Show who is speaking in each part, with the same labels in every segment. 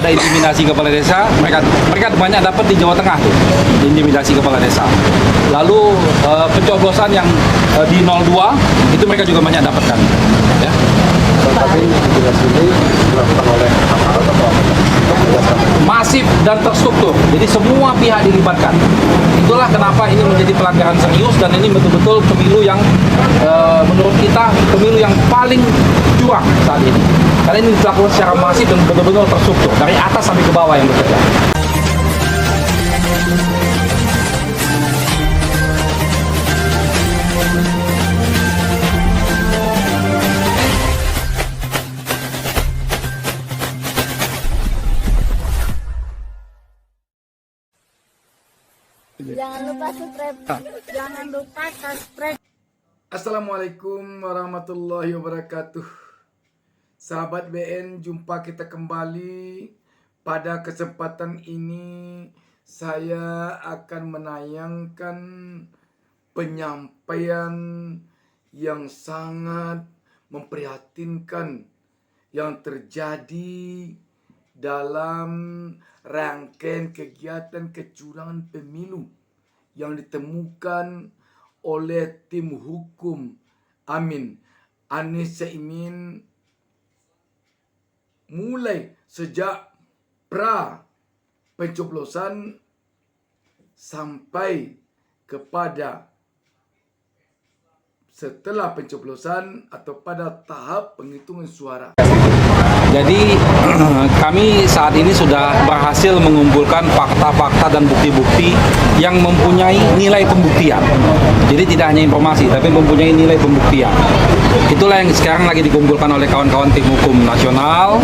Speaker 1: ada intimidasi kepala desa, mereka banyak dapat di Jawa Tengah tuh, intimidasi kepala desa. Lalu pencoblosan yang di 02 itu mereka juga banyak dapatkan. Ya.
Speaker 2: Tapi intimidasi ini dilakukan oleh aparat atau
Speaker 1: Masif dan terstruktur, jadi semua pihak dilibatkan. Itulah kenapa ini menjadi pelanggaran serius dan ini betul-betul pemilu yang menurut kita pemilu yang paling curang saat ini. Karena ini dilakukan secara masif dan betul-betul terstruktur dari atas sampai ke bawah yang bekerja.
Speaker 3: Jangan lupa subscribe. Jangan lupa subscribe.
Speaker 4: Assalamualaikum warahmatullahi wabarakatuh. Sahabat BN, jumpa kita kembali. Pada kesempatan ini saya akan menayangkan penyampaian yang sangat memprihatinkan yang terjadi dalam rangkaian kegiatan kecurangan pemilu yang ditemukan oleh tim hukum Amin Anies Caimin mulai sejak pra pencoblosan sampai kepada setelah pencoblosan atau pada tahap penghitungan suara.
Speaker 1: Jadi kami saat ini sudah berhasil mengumpulkan fakta-fakta dan bukti-bukti yang mempunyai nilai pembuktian. Jadi tidak hanya informasi, tapi mempunyai nilai pembuktian. Itulah yang sekarang lagi dikumpulkan oleh kawan-kawan tim hukum nasional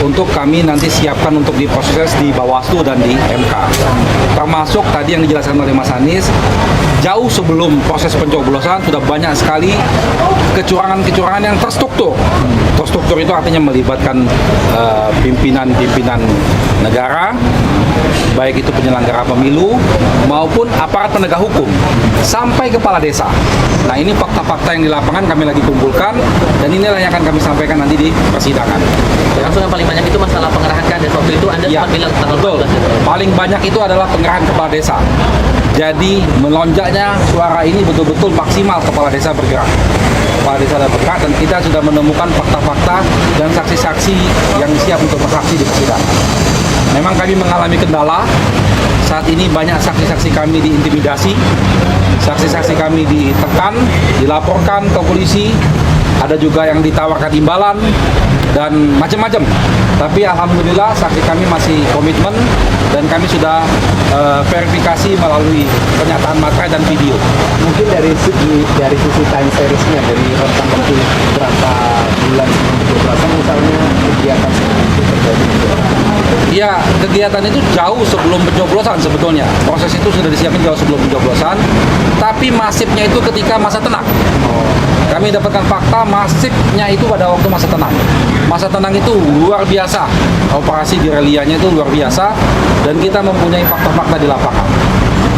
Speaker 1: untuk kami nanti siapkan untuk diproses di Bawaslu dan di MK. Termasuk tadi yang dijelaskan oleh Mas Anies, jauh sebelum proses pencoblosan sudah banyak sekali kecurangan-kecurangan yang terstruktur. Terstruktur itu artinya melibatkan pimpinan-pimpinan negara, baik itu penyelenggara pemilu maupun aparat penegak hukum sampai kepala desa. Nah, ini fakta-fakta yang di lapangan kami lagi kumpulkan dan inilah yang akan kami sampaikan nanti di persidangan.
Speaker 5: Langsung yang paling banyak itu masalah pengerahan kades. Waktu itu Anda sempat bilang tanggal 14 itu.
Speaker 1: Paling banyak itu adalah pengerahan kepala desa. Jadi melonjaknya suara ini betul-betul maksimal kepala desa bergerak. Kepala desa bergerak dan kita sudah menemukan fakta-fakta dan saksi-saksi yang siap untuk bersaksi di persidangan. Memang kami mengalami kendala. Saat ini banyak saksi-saksi kami diintimidasi, saksi-saksi kami ditekan, dilaporkan ke polisi, ada juga yang ditawarkan imbalan dan macam-macam. Tapi alhamdulillah saksi kami masih komitmen dan kami sudah verifikasi melalui pernyataan materai dan video.
Speaker 2: mungkin dari sisi time seriesnya, dari rentang waktu berapa bulan sebelum pencoblosan misalnya kegiatan seperti itu terjadi.
Speaker 1: Ya, kegiatan itu jauh sebelum pencoblosan sebetulnya. Proses itu sudah disiapkan jauh sebelum pencoblosan, tapi masifnya itu ketika masa tenang. Kami dapatkan fakta masifnya itu pada waktu masa tenang. Masa tenang itu luar biasa, operasi gerilianya itu luar biasa, dan kita mempunyai fakta-fakta di lapangan.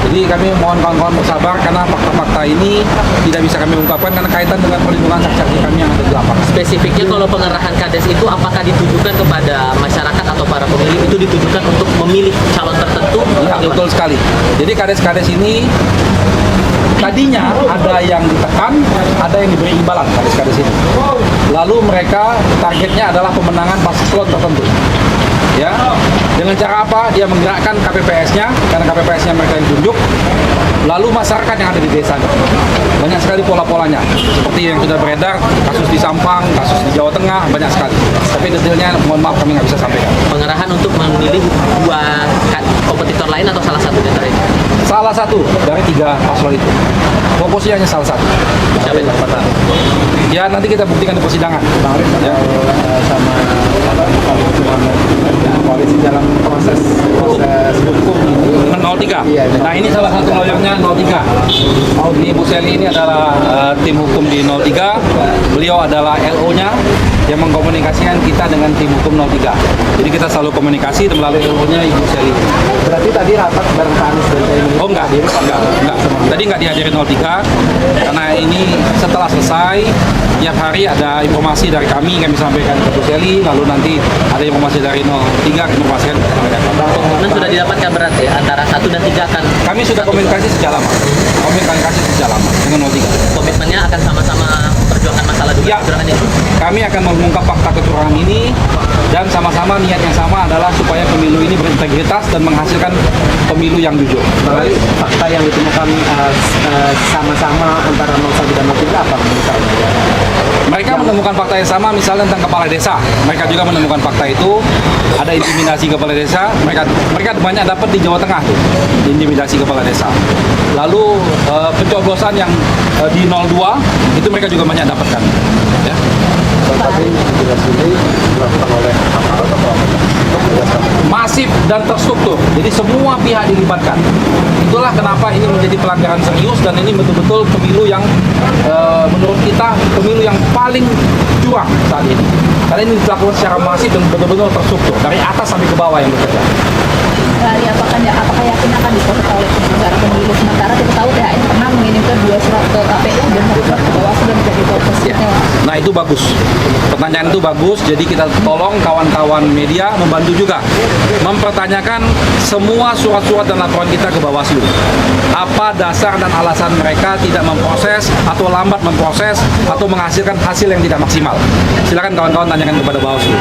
Speaker 1: Jadi kami mohon kawan-kawan bersabar karena fakta-fakta ini tidak bisa kami ungkapkan karena kaitan dengan perlindungan saksi-saksi kami yang ada di lapangan.
Speaker 5: Spesifiknya kalau pengerahan kades itu apakah ditujukan kepada masyarakat atau para pemilih, itu ditujukan untuk memilih calon tertentu?
Speaker 1: Ya, betul sekali. Jadi kades-kades ini tadinya ada yang ditekan, ada yang diberi imbalan kades-kades ini. Lalu mereka targetnya adalah pemenangan paslon tertentu. Ya, dengan cara apa? Dia menggerakkan KPPS-nya, karena KPPS-nya mereka yang tunjuk. Lalu masyarakat yang ada di desa. Banyak sekali pola-polanya. Seperti yang sudah beredar, kasus di Sampang, kasus di Jawa Tengah, banyak sekali. Tapi detailnya mohon maaf kami nggak bisa sampaikan.
Speaker 5: Pengerahan untuk memilih dua kompetitor lain atau salah satu di antara itu?
Speaker 1: Salah satu dari tiga paslon itu. Fokusnya hanya salah satu.
Speaker 5: Siapa itu?
Speaker 1: Ya, nanti kita buktikan di persidangan. Ya.
Speaker 2: Sama koalisi dalam proses hukum ini
Speaker 1: 03.
Speaker 2: Iya,
Speaker 1: Nah, ini salah satu lawyernya 03. Ini Bu Seli ini adalah tim hukum di 03. Beliau adalah LO-nya yang mengkomunikasikan kita dengan tim hukum 03. Jadi kita selalu komunikasi melalui LO-nya Ibu Seli.
Speaker 2: Berarti tadi rapat bareng Pak Anies dan Caimin.
Speaker 1: Oh enggak. Tadi enggak dihadiri 03 karena ini setelah selesai tiap hari ada informasi dari kami sampaikan ke Bu Seli, lalu nanti ada informasi dari 03 kami informasikan ke
Speaker 5: Komitmen sudah didapatkan berarti antara 1 dan 3 akan
Speaker 1: kami sudah komunikasi sejak lama. Dengan 03.
Speaker 5: komitmennya akan sama-sama perjuangkan masalah juga
Speaker 1: Ya.
Speaker 5: kecurangan itu.
Speaker 1: Kami akan mengungkap fakta kecurangan ini dan sama-sama niat yang sama adalah supaya pemilu ini berintegritas dan menghasilkan pemilu yang jujur.
Speaker 2: Berarti fakta yang ditemukan sama-sama antara 01 dan 03 apa misalnya?
Speaker 1: Mereka menemukan fakta yang sama misalnya tentang kepala desa. Mereka juga menemukan fakta itu ada intimidasi kepala desa. Mereka banyak dapat di Jawa Tengah tuh, intimidasi kepala desa. Lalu pencoblosan yang di 02 itu mereka juga banyak dapatkan. Ya.
Speaker 2: Tapi jelas ini dilakukan oleh aparat atau
Speaker 1: Masif dan terstruktur. Jadi semua pihak dilibatkan. Itulah kenapa ini menjadi pelanggaran serius dan ini betul-betul pemilu yang menurut kita pemilu yang paling curang saat ini. Karena ini dilakukan secara masif dan betul-betul terstruktur dari atas sampai ke bawah yang bekerja.
Speaker 3: Apakah yakin akan diproses oleh penyelenggara pemilu? Sementara kita tahu THN pernah mengirimkan 2 surat ke KPU dan 1 surat ke Bawaslu dan juga diproses.
Speaker 1: Nah itu bagus. Pertanyaan itu bagus. Jadi kita tolong kawan-kawan media membantu juga mempertanyakan semua surat-surat dan laporan kita ke Bawaslu. Apa dasar dan alasan mereka tidak memproses atau lambat memproses atau menghasilkan hasil yang tidak maksimal? Silakan kawan-kawan tanyakan kepada Bawaslu.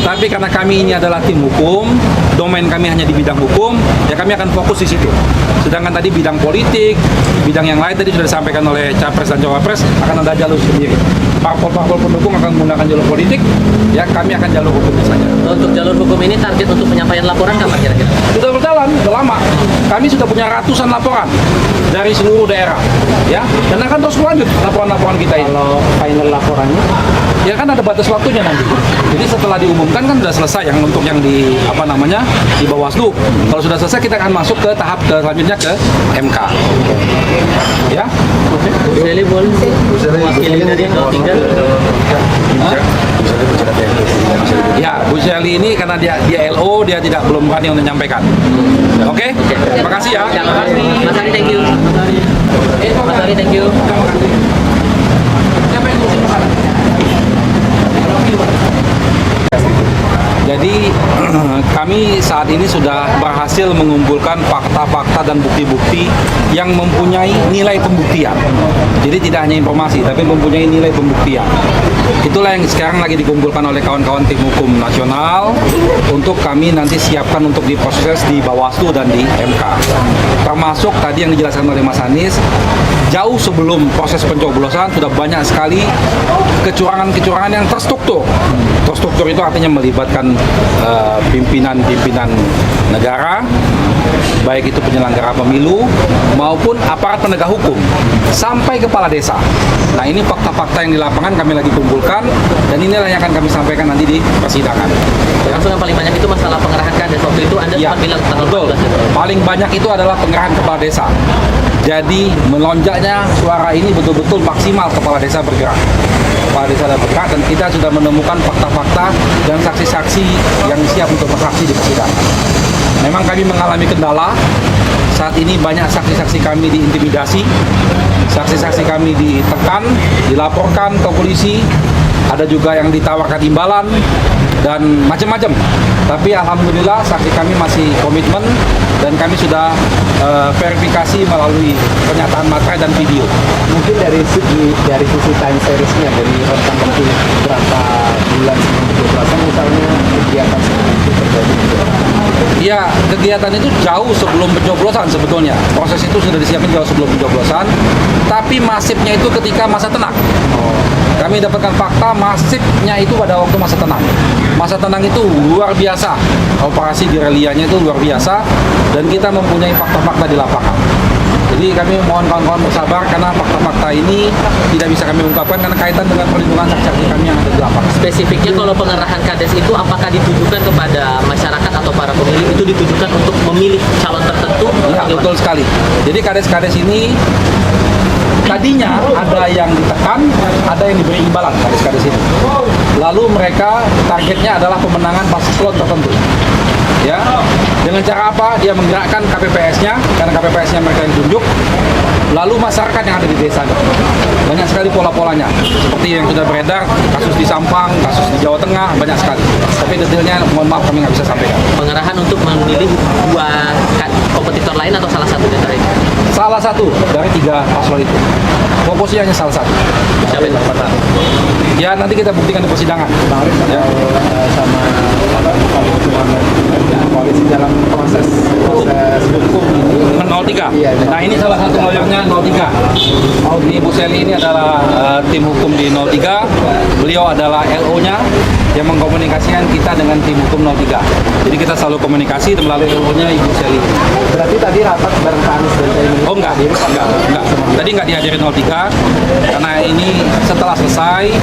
Speaker 1: Tapi karena kami ini adalah tim hukum, domain kami hanya di bidang hukum, ya kami akan fokus di situ. Sedangkan tadi bidang politik, bidang yang lain tadi sudah disampaikan oleh Capres dan Cawapres akan ada jalur sendiri. Parpol-parpol pendukung akan menggunakan jalur politik, ya kami akan jalur hukumnya saja.
Speaker 5: Untuk jalur hukum ini target untuk penyampaian laporan kapan kira-kira?
Speaker 1: Sudah berjalan, sudah lama. Kami sudah punya ratusan laporan dari seluruh daerah, ya. Dan akan terus lanjut laporan-laporan kita ini.
Speaker 2: kalau final laporannya
Speaker 1: Ya kan ada batas waktunya nanti. Jadi setelah diumumkan kan sudah selesai yang untuk yang di di Bawaslu. Kalau sudah selesai kita akan masuk ke tahap selanjutnya ke MK. Ya.
Speaker 5: Bu Seli boleh mewakili dari 03?
Speaker 1: Ya, Bu Seli ini karena dia LO dia belum berani untuk menyampaikan. Oke? Terima kasih ya.
Speaker 5: Terima kasih. Mas Ari, thank you. Mas Ari, thank you.
Speaker 1: Jadi kami saat ini sudah berhasil mengumpulkan fakta-fakta dan bukti-bukti yang mempunyai nilai pembuktian. Jadi tidak hanya informasi, tapi mempunyai nilai pembuktian. Itulah yang sekarang lagi dikumpulkan oleh kawan-kawan tim hukum nasional untuk kami nanti siapkan untuk diproses di Bawaslu dan di MK. Termasuk tadi yang dijelaskan oleh Mas Anies, jauh sebelum proses pencoblosan sudah banyak sekali kecurangan-kecurangan yang terstruktur. Terstruktur itu artinya melibatkan pimpinan-pimpinan negara, baik itu penyelenggara pemilu maupun aparat penegak hukum sampai kepala desa. Nah ini fakta-fakta yang di lapangan kami lagi kumpulkan dan inilah yang akan kami sampaikan nanti di persidangan.
Speaker 5: Langsung yang paling banyak itu masalah pengerahan kades. Waktu itu Anda
Speaker 1: Ya,
Speaker 5: sempat bilang tanggal
Speaker 1: betul.
Speaker 5: 14 itu.
Speaker 1: Paling banyak itu adalah pengerahan kepala desa. Jadi melonjaknya suara ini betul-betul maksimal kepala desa bergerak. Kepala desa ada bergerak dan kita sudah menemukan fakta-fakta dan saksi-saksi yang siap untuk bersaksi di persidangan. Memang kami mengalami kendala. Saat ini banyak saksi-saksi kami diintimidasi, saksi-saksi kami ditekan, dilaporkan ke polisi, ada juga yang ditawarkan imbalan dan macam-macam. Tapi alhamdulillah saksi kami masih komitmen dan kami sudah verifikasi melalui pernyataan materai dan video.
Speaker 2: mungkin dari sisi time series-nya dari rentang waktu berapa bulan sebelum pencoblosan misalnya kegiatan seperti itu terjadi.
Speaker 1: Ya, kegiatan itu jauh sebelum pencoblosan sebetulnya. Proses itu sudah disiapkan jauh sebelum pencoblosan, tapi masifnya itu ketika masa tenang. Kami dapatkan fakta masifnya itu pada waktu masa tenang. Masa tenang itu luar biasa. Operasi gerilianya itu luar biasa dan kita mempunyai fakta-fakta di lapangan. Jadi kami mohon kawan-kawan bersabar karena fakta-fakta ini tidak bisa kami ungkapkan karena kaitan dengan perlindungan saksi-saksi kami yang ada di lapangan.
Speaker 5: Spesifiknya kalau pengerahan kades itu apakah ditujukan kepada masyarakat atau para pemilih, itu ditujukan untuk memilih calon tertentu?
Speaker 1: Ya, betul sekali. Jadi kades-kades ini tadinya ada yang ditekan, ada yang diberi imbalan kades-kades ini. Lalu mereka targetnya adalah pemenangan paslon tertentu. Ya, dengan cara apa? Dia menggerakkan KPPS-nya, karena KPPS-nya mereka yang tunjuk, lalu masyarakat yang ada di desa. Banyak sekali pola-polanya, seperti yang sudah beredar, kasus di Sampang, kasus di Jawa Tengah, banyak sekali. Tapi detailnya, mohon maaf kami nggak bisa sampaikan.
Speaker 5: Pengerahan untuk memilih dua kompetitor lain atau salah satu di antara ini?
Speaker 1: Salah satu dari 3 paslon itu. Fokusnya hanya salah satu.
Speaker 5: Siapa itu?
Speaker 1: Ya, nanti kita buktikan di persidangan. Ya.
Speaker 2: Sama koalisi dalam proses hukum ini.
Speaker 1: 03.
Speaker 2: Iya, iya.
Speaker 1: Nah, ini salah satu lawyernya 03. Ini Bu Seli ini adalah tim hukum di 03. Beliau adalah LO-nya yang mengkomunikasikan kita dengan tim hukum 03. Jadi kita selalu komunikasi melalui LO-nya Ibu Seli.
Speaker 2: Berarti tadi rapat bareng Pak Anies dan Caimin.
Speaker 1: Oh enggak. Tadi enggak dihadirin 03 karena ini setelah selesai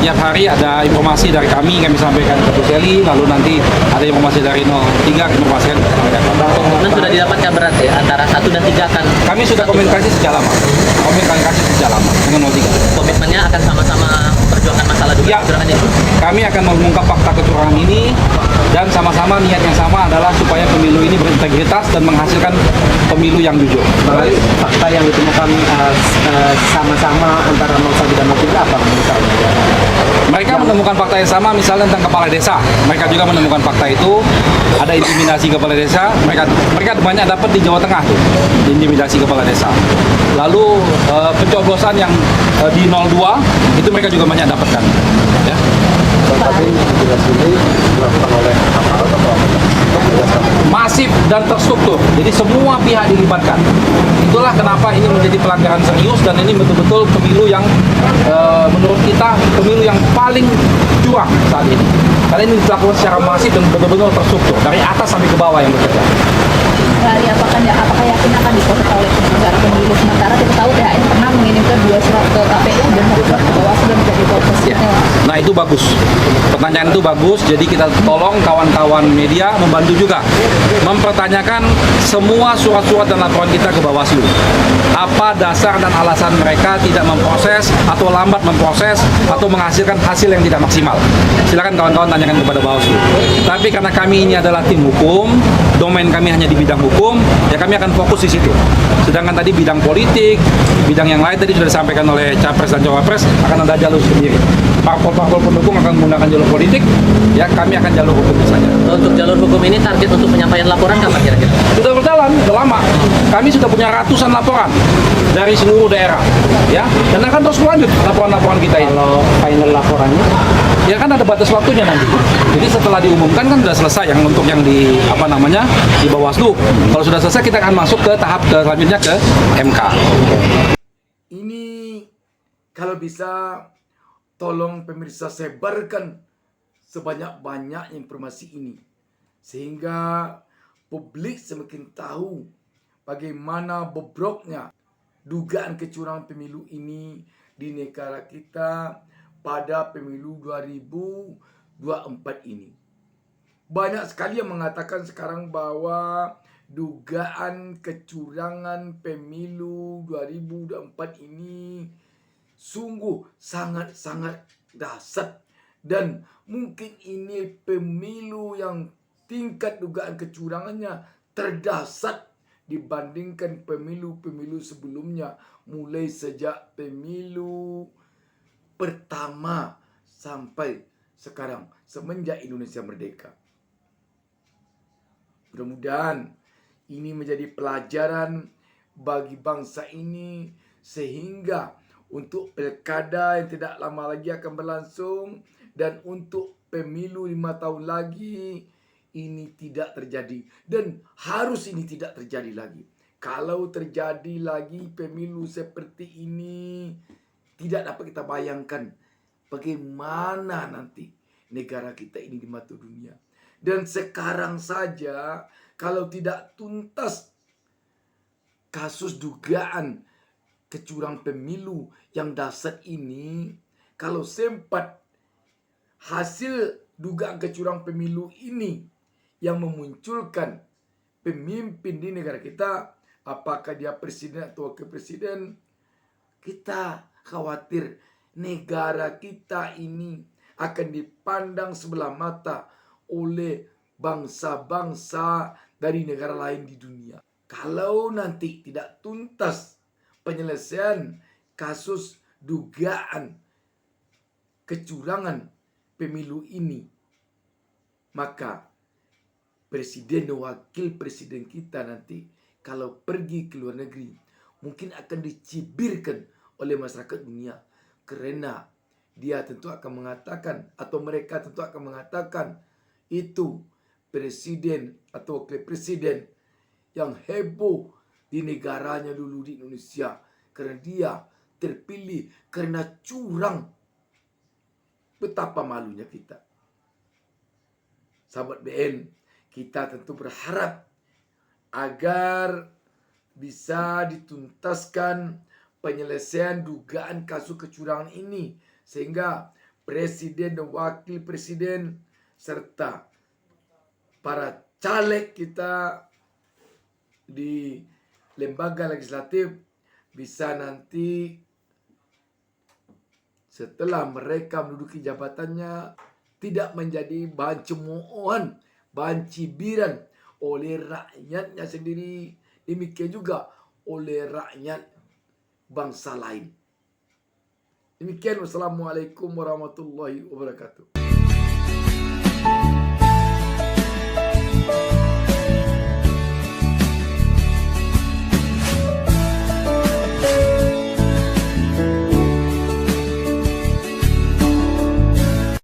Speaker 1: tiap hari ada informasi dari kami sampaikan ke Bu Seli, lalu nanti ada informasi dari 03 kami informasikan ke
Speaker 5: Komitmen sudah didapatkan berarti ya, antara 1 dan 3 akan
Speaker 1: kami sudah komunikasi sejak lama. Dengan 03.
Speaker 5: komitmennya akan sama-sama memperjuangkan masalah dugaan
Speaker 1: Ya.
Speaker 5: kecurangan itu.
Speaker 1: Kami akan mengungkap fakta kecurangan ini dan sama-sama niat yang sama adalah supaya pemilu ini berintegritas dan menghasilkan pemilu yang jujur.
Speaker 2: Bang Ali, fakta yang ditemukan sama-sama antara 01 dan 03 apa misalnya?
Speaker 1: Mereka menemukan fakta yang sama misalnya tentang kepala desa. Mereka juga menemukan fakta itu ada intimidasi kepala desa. Mereka banyak dapat di Jawa Tengah tuh, intimidasi kepala desa. Lalu pencoblosan yang di 02 itu mereka juga banyak dapatkan. Ya.
Speaker 2: Tapi jelas ini dilakukan oleh aparat atau apa?
Speaker 1: Masif dan terstruktur. Jadi semua pihak dilibatkan. Itulah kenapa ini menjadi pelanggaran serius dan ini betul-betul pemilu yang menurut kita pemilu yang paling curang saat ini. Karena ini dilakukan secara masif dan betul-betul terstruktur dari atas sampai ke bawah yang bekerja.
Speaker 3: Hari apakah yakin akan diproses oleh penyelenggara pemilu sementara kita tahu THN pernah mengirimkan 2 surat ke KPU dan 1 surat ke Bawaslu dan tidak diproses.
Speaker 1: Ya. Nah itu bagus. Pertanyaan itu bagus. Jadi kita tolong kawan-kawan media membantu juga mempertanyakan semua surat-surat dan laporan kita ke Bawaslu. Apa dasar dan alasan mereka tidak memproses atau lambat memproses atau menghasilkan hasil yang tidak maksimal? Silakan kawan-kawan tanyakan kepada Bawaslu. Tapi karena kami ini adalah tim hukum, domain kami hanya di bidang hukum, ya kami akan fokus di situ. Sedangkan tadi bidang politik, bidang yang lain tadi sudah disampaikan oleh Capres dan Cawapres akan ada jalur sendiri. Parpol-parpol pendukung akan menggunakan jalur politik, ya kami akan jalur hukum saja.
Speaker 5: Untuk jalur hukum ini target untuk penyampaian laporan kapan kira-kira?
Speaker 1: Sudah berjalan, sudah lama. Kami sudah punya ratusan laporan dari seluruh daerah, ya, dan akan terus lanjut laporan-laporan kita ini.
Speaker 2: Kalau final laporannya,
Speaker 1: Ya kan ada batas waktunya nanti. Jadi setelah diumumkan kan sudah selesai yang untuk yang di di Bawaslu. Kalau sudah selesai kita akan masuk ke tahap selanjutnya ke MK.
Speaker 4: Ini kalau bisa tolong pemirsa sebarkan sebanyak-banyak informasi ini sehingga publik semakin tahu bagaimana bobroknya dugaan kecurangan pemilu ini di negara kita pada pemilu 2024 ini. Banyak sekali yang mengatakan sekarang bahwa dugaan kecurangan pemilu 2024 ini sungguh sangat-sangat dahsyat dan mungkin ini pemilu yang tingkat dugaan kecurangannya terdahsyat dibandingkan pemilu-pemilu sebelumnya mulai sejak pemilu pertama sampai sekarang semenjak Indonesia merdeka. Mudah-mudahan ini menjadi pelajaran bagi bangsa ini sehingga untuk pilkada yang tidak lama lagi akan berlangsung dan untuk pemilu 5 tahun lagi ini tidak terjadi dan harus ini tidak terjadi lagi. Kalau terjadi lagi pemilu seperti ini tidak dapat kita bayangkan bagaimana nanti negara kita ini di mata dunia. Dan sekarang saja kalau tidak tuntas kasus dugaan kecurangan pemilu yang dahsyat ini, kalau sempat hasil dugaan kecurangan pemilu ini yang memunculkan pemimpin di negara kita, apakah dia presiden atau wakil presiden, Kita khawatir negara kita ini akan dipandang sebelah mata oleh bangsa-bangsa dari negara lain di dunia. Kalau nanti tidak tuntas penyelesaian kasus dugaan kecurangan pemilu ini, maka presiden dan wakil presiden kita nanti kalau pergi ke luar negeri mungkin akan dicibirkan oleh masyarakat dunia, karena dia tentu akan mengatakan atau mereka tentu akan mengatakan itu presiden atau wakil presiden yang heboh di negaranya dulu di Indonesia, karena dia terpilih karena curang. Betapa malunya kita. Sahabat BN, kita tentu berharap agar bisa dituntaskan penyelesaian dugaan kasus kecurangan ini, sehingga presiden dan wakil presiden serta para caleg kita di lembaga legislatif bisa nanti setelah mereka menduduki jabatannya tidak menjadi bahan cemoohan, bahan cibiran oleh rakyatnya sendiri, demikian juga oleh rakyat bangsa lain. Demikian, wassalamualaikum warahmatullahi wabarakatuh.